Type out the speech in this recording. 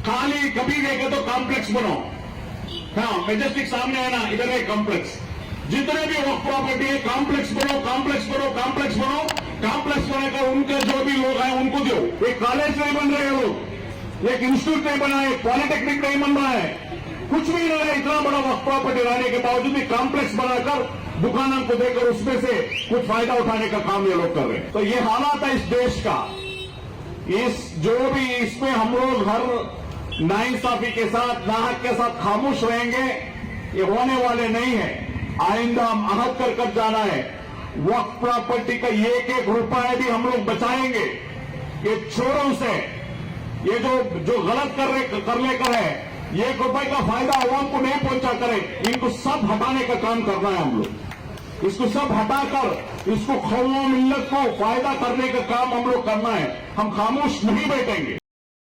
खाली कभी देखे तो कॉम्प्लेक्स बनाओ। हाँ, मेजेस्टिक सामने है ना, इधर है कॉम्प्लेक्स। जितने भी वक्त प्रॉपर्टी है कॉम्प्लेक्स बनो, कॉम्प्लेक्स बनो, कॉम्प्लेक्स बनो। कॉम्प्लेक्स बनाकर उनके जो भी लोग हैं उनको दो। एक कॉलेज नहीं बन रहे लोग, एक इंस्टीट्यूट नहीं बना है, पॉलिटेक्निक नहीं बन रहा है, कुछ भी नहीं है। इतना बड़ा वक्त प्रॉपर्टी रहने के बावजूद भी कॉम्प्लेक्स बनाकर दुकानों को देकर उसमें से कुछ फायदा उठाने का काम ये लोग कर रहे हैं। तो ये हालात है इस देश का। इस जो भी इसमें हम लोग हर नाइंसाफी के साथ, नाहक के साथ खामोश रहेंगे, ये होने वाले नहीं है। आइंदा हम अहद कर जाना है। वक्त प्रॉपर्टी का एक एक रुपया भी हम लोग बचाएंगे। ये चोरों से, ये जो गलत कर लेकर है, एक रुपए का फायदा आवाम को नहीं पहुंचा करे, इनको सब हटाने का काम करना है हम लोग। इसको सब हटाकर इसको कौम मिल्लत को फायदा करने का काम हम लोग करना है। हम खामोश नहीं बैठेंगे।